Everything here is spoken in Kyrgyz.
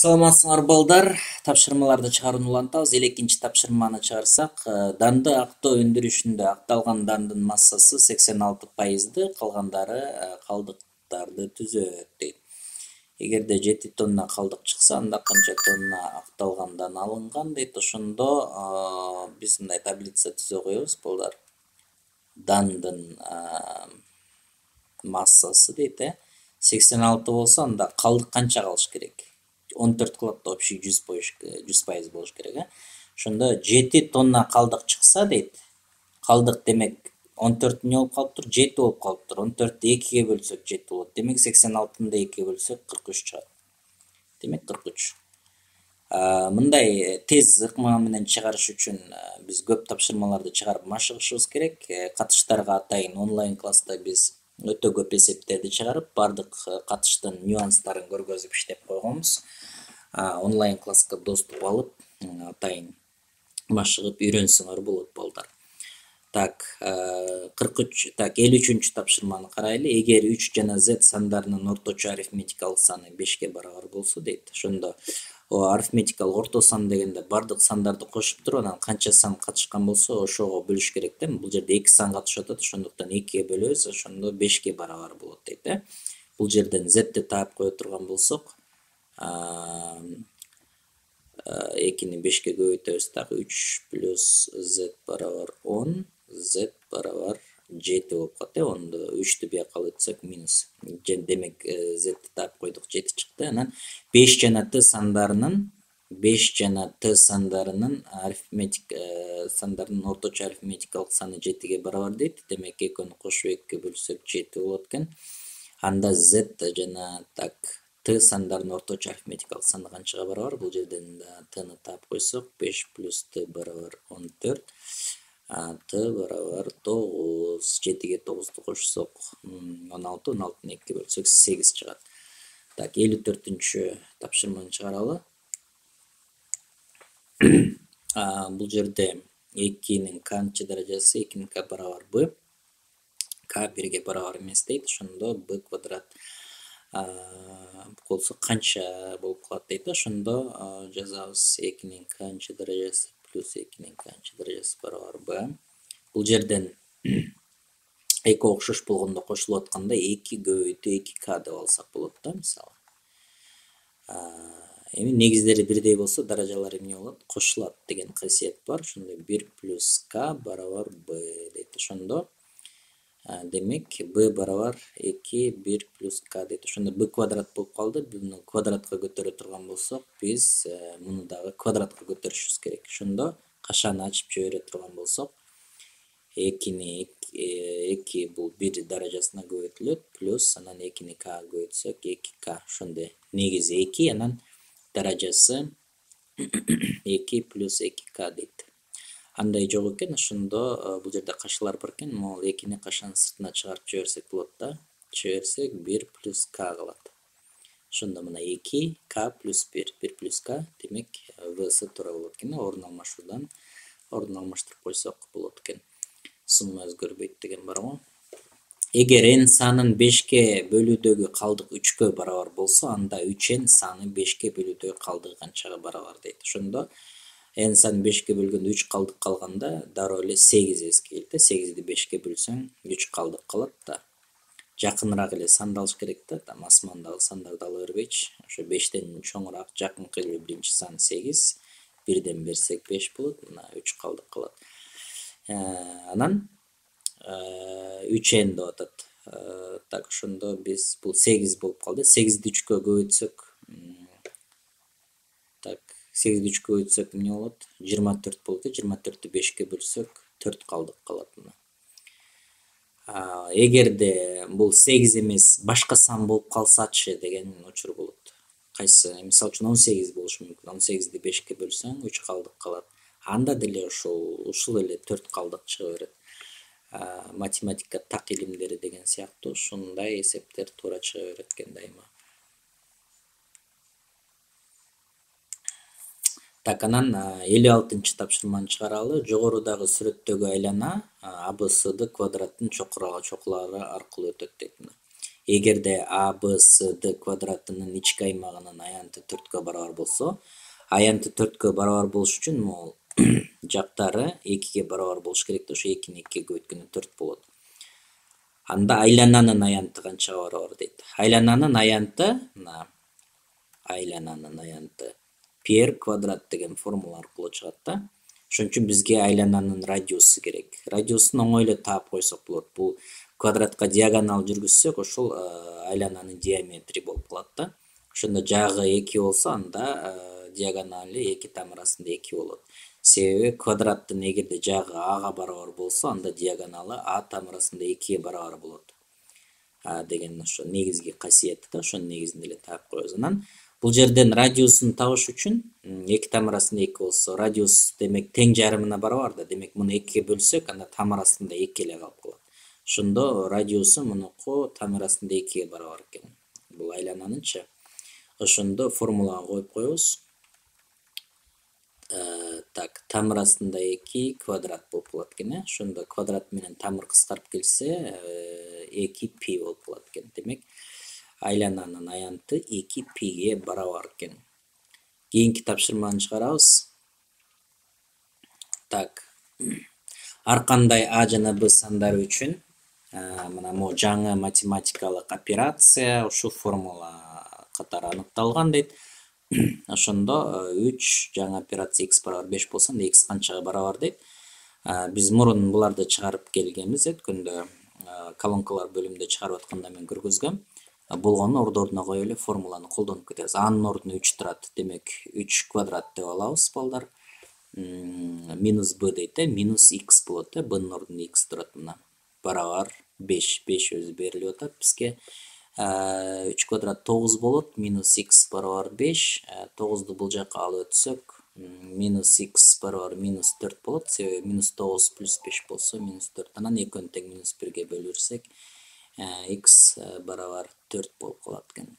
Саламатсыңар балдар, тапшырмаларды чыгаруун улантабыз. Экинчи тапшырманы чыгарсак, данды актоо өндүрүшүндө акталган дандын массасы 86%, калгандары калдыктарды түзөт дейт. Эгерде 7 тонна калдык чыкса, анда канча тонна акталган дан алынган дейт. Ошондо биз мындай таблица түзө коебуз балдар. Дандын массасы дейт, 86 болсо, анда калдык канча калыш керек? 14 кылат да общий 100% болуш керек. Ошондо 7 тонна калдык чыкса дейт. Калдык демек 14 эмне болуп калыптыр? 7 болуп калыптыр. 14-ті 2-ге бөлсөк 7 болот. Демек 86-ны 2-ге бөлсөк 43 чыгат. Демек 43. Мындай тез ыкма менен чыгарыш үчүн биз көп тапшырмаларды чыгарып машыгышыбыз керек. Катыштарга атайын онлайн класста биз өтө көп эсептерди чыгарып, бардык катыштын нюанстарын көргөзүп иштеп койгонбуз. Онлайн класска доступ алып, атайын машыгып үйрөнсөңөр болот балдар. Так, 53-чү тапшырманы карайлы. Эгер 3 жана z сандарынын орточо арифметикалык саны 5-ке барабар болсо дейт. Ошондо арифметикалык орто сан дегенде бардык сандарды кошуп туруп, анан канча сан катышкан болсо ошого бөлүш керек да. Бул жерде 2 сан катышып атат, ошондуктан 2-ге бөлөбүз, ошондо 5-ке барабар болот дейт. Бул жерден z'ти таап кое турган болсок, 2-ни 5-ке көбөйтөбүз, так 3 плюс z барабар 10, z барабар 7 болуп калат. 10-ду 3-тү бияка алып өтсөк минус. Демек z'ти таап койдук, 7 чыкты. Анан 5 жана t сандарынын орточо арифметикалык саны 7-ге барабар дейт. Демек экөөнү кошуп 2-ге бөлсөк 7 болот экен. Анда z жана так t сандарынын орточо арифметикалык саны канчага барабар? Бул жерден t-ны таап койсок, 5 плюс t барабар 14. T барабар 9, 7-ге 9-ту кошсок 16, 16-ны 2-ге бөлсөк 8 чыгат. Так, 54-чү тапшырманы чыгаралы. Бул жерде 2-нин канча даражасы, 2-нин k барабар b, k 1-ге барабар эмес дейт. Ошондо b квадрат болсо канча болуп калат дейт. Ошондо жазабыз 2-нин канча даражасы плюс 2-нин канча даражасы барабар b. Бул жерден эки окшош болгондо кошулуп атканда 2 көбөйтүү 2k деп алсак болот да, мисалы. Эми негиздери бирдей болсо даражалары эмне болот? Кошулат деген касиет бар. Ошондо 1 плюс k барабар b дейт. Ошондо демек b барабар 2 1 плюс k дейт. Ошондо b квадрат болуп калды. Буну квадратка көтөрө турган болсок, биз муну дагы квадратка көтөрүшүбүз керек. Ошондо кашаны ачып жибере турган болсок, 2-ни 2 бул 1 даражасына көбөйтүлөт, плюс анан 2-ни k көбөйтсөк 2k. Ошондо негизи 2, анан даражасы 2 плюс 2k дейт. Андай жок экен, ошондо бул жерде кашалар бар экен. Могул 2-ни кашанын сыртына чыгарып жиберсек болот да. Чиберсек 1 плюс k калат. Ошондо мына 2 k плюс 1, 1 плюс k, демек v'сы туура болот экен. Орун алмашуудан орун алмаштырып койсок болот экен. Сумма өзгөрбөйт деген барбы? Эгер n санын 5-ке бөлүүдөгү калдык 3-кө барабар болсо, анда 3n саны 5-ке бөлүүдөгү калдыгы канчага барабар дейт. Ошондо n санын 5-ке бөлгөндө 3 калдык калганда дароо эле 8 эске келет да. 8-ди 5-ке бөлсөң 3 калдык калат да. Жакыныраак эле санды алыш керек да. Там асмандагы сандарды ала бербейчи. Ошо 5тен чоңураак, жакынкы эле биринчи сан 8, 1ден берсек 5 болот. Мына 3 калдык калат. Анан 3n деп атат. Так, ошондо биз бул 8 болуп калды. 8-ди 3-кө көбөйтсөк, так, 8-ди 3-кө көбөйтсөк эмне болот? 24 болот. 24-тү 5-ке бөлсөк 4 калдык калат мына. Эгерде бул 8 эмес, башка сан болуп калсачы деген учур болот. Кайсы? Мисалы үчүн 18 болушу мүмкүн. 18-ди 5-ке бөлсөң 3 калдык калат. Анда деле ушул эле 4 калдык чыга берет. Математика так илимдери деген сыяктуу ушундай эсептер туура чыга берет экен дайыма. Так, анан 56-чы тапшырманы чыгаралы. Жогорудагы сүрөттөгү айлана ABCD квадраттын чокулары аркылуу өтөт дейт. эгерде a b c d квадратынын ички аймагынын аянты 4-кө барабар болсо, аянты 4-кө барабар болуш үчүн могул жактары 2-ге барабар болуш керек да, ошо 2-ни 2-ге көбөйткөндө 4 болот. Анда айлананын аянты канчага барабар дейт? Айлананын аянты пер квадрат деген формула аркылуу чыгат да. Ошон үчүн бизге айлананын радиусу керек. Радиусун оңой эле таап койсок болот. Бул квадратка диагонал жүргүзсөк, ошол айлананын диаметри болуп калат да. Ошондо жагы 2 болсо, анда диагонали 2 там арасында 2 болот. Себеби квадраттын эгерде жагы ага барабар болсо, анда диагоналы а там арасында 2-ге барабар болот. Деген ошо негизги касиети да, ошонун негизинде эле таап коебуз. Анан бул жерден радиусун табыш үчүн 2 там арасында 2 болсо, радиус демек тең жарымына барабар да. Демек муну 2-ге бөлсөк, анда там арасында 2 эле калып калат. Ошондо радиусу мунуку там арасында 2-ге барабар экен. Бул айлананынчы. Ошондо формулага коюп коебуз. Так, там арасында 2 квадрат болуп калат экен. Ошондо квадрат менен тамыр кыскарып келсе, 2 пи болуп калат экен. Демек, айлананын аянты 2 пиге барабар экен. Кийинки тапшырманы чыгарабыз. Так. Ар кандай а жана б сандары үчүн мына могу жаңы математикалык операция ушул формула катары аныкталган дейт. Ошондо 3 жаңы операция x барабар 5 болсо, анда x канчага барабар дейт. Биз мурун буларды чыгарып келгенбиз, өткөндө колонкалар бөлүмүндө чыгарып атканда мен көргөзгөм. Болгону ордуна коюп эле формуланы колдонуп кетебиз. Анын ордуна 3 турат. Демек 3 квадрат деп алабыз, балдар. Минус b дейт, минус x болот, b'нын ордуна x турат мына. Барабар 5 өзү берилип атат бизге. 3 квадрат 9 болот, минус x барабар 5. 9-ду бул жака алып өтсөк, минус x барабар минус 4 болот. Себеби минус 9 плюс 5 болсо, минус 4. Анан экөөнү тең минус 1-ге бөлүп берсек, x барабар 4 болуп калат экен.